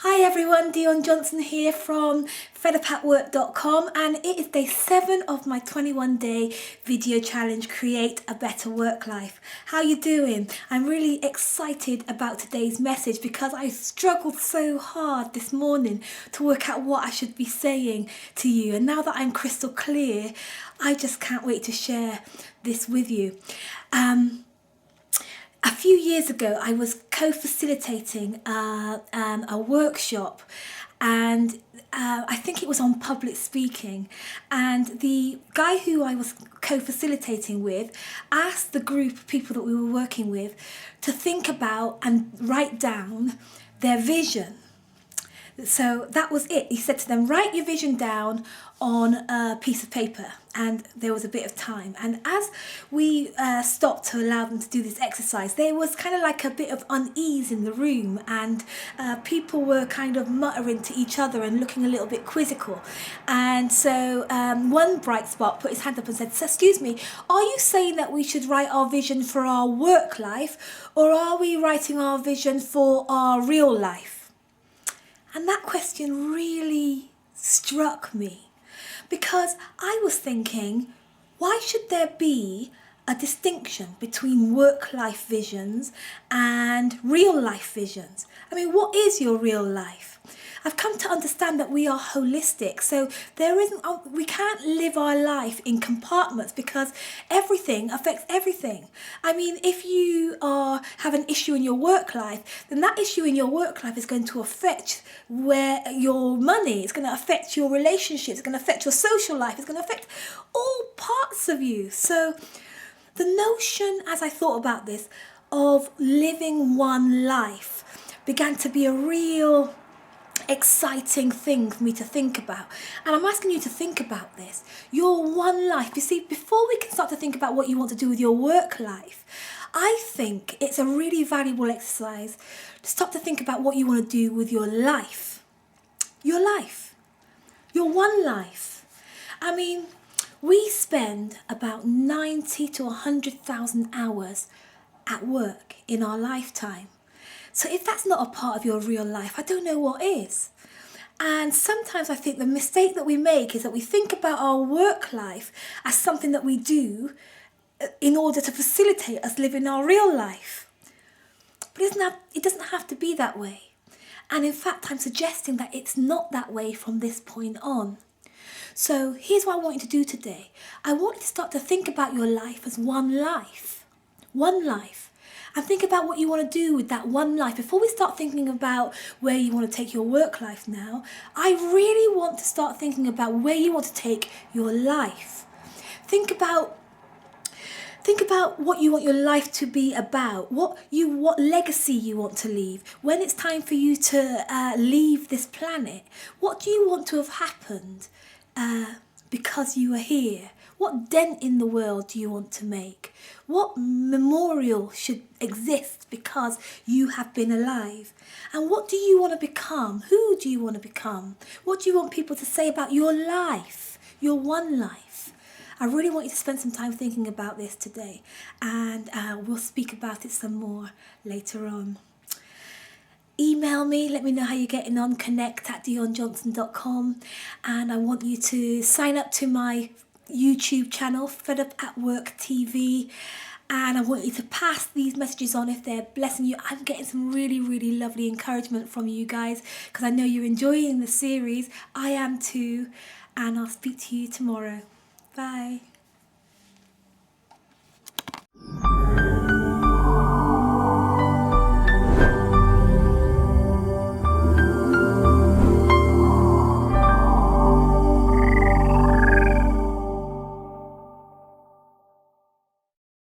Hi everyone, Dion Johnson here from fedupatwork.com, and it is day 7 of my 21-day video challenge, Create a Better Work Life. How you doing? I'm really excited about today's message because I struggled so hard this morning to work out what I should be saying to you, and now that I'm crystal clear, I just can't wait to share this with you. A few years ago, I was co-facilitating a workshop, and I think it was on public speaking, and the guy who I was co-facilitating with asked the group of people that we were working with to think about and write down their vision. So that was it. He said to them, write your vision down on a piece of paper, and there was a bit of time. And as we stopped to allow them to do this exercise, there was kind of like a bit of unease in the room, and people were kind of muttering to each other and looking a little bit quizzical. And so one bright spot put his hand up and said, so, excuse me, are you saying that we should write our vision for our work life, or are we writing our vision for our real life? And that question really struck me, because I was thinking, why should there be a distinction between work-life visions and real-life visions? I mean, what is your real life? I've come to understand that we are holistic, so we can't live our life in compartments, because everything affects everything. I mean, if you have an issue in your work life, then that issue in your work life is going to affect where your money, it's going to affect your relationships, it's going to affect your social life, it's going to affect all parts of you. So the notion, as I thought about this, of living one life began to be a real exciting thing for me to think about. And I'm asking you to think about this. Your one life. You see, before we can start to think about what you want to do with your work life, I think it's a really valuable exercise to stop to think about what you want to do with your life. Your life. Your one life. I mean, we spend about 90 to 100,000 hours at work in our lifetime. So if that's not a part of your real life, I don't know what is. And sometimes I think the mistake that we make is that we think about our work life as something that we do in order to facilitate us living our real life. But it doesn't have to be that way. And in fact, I'm suggesting that it's not that way from this point on. So here's what I want you to do today. I want you to start to think about your life as one life. One life. And think about what you want to do with that one life. Before we start thinking about where you want to take your work life now, I really want to start thinking about where you want to take your life. Think about what you want your life to be about, what legacy you want to leave. When it's time for you to leave this planet, what do you want to have happened because you are here? What dent in the world do you want to make? What memorial should exist because you have been alive? And what do you want to become? Who do you want to become? What do you want people to say about your life, your one life? I really want you to spend some time thinking about this today, and we'll speak about it some more later on. Email me, let me know how you're getting on, connect@dionjohnson.com, and I want you to sign up to my YouTube channel, Fed Up at Work TV, and I want you to pass these messages on if they're blessing you. I'm getting some really, really lovely encouragement from you guys, because I know you're enjoying the series. I am too, and I'll speak to you tomorrow. Bye.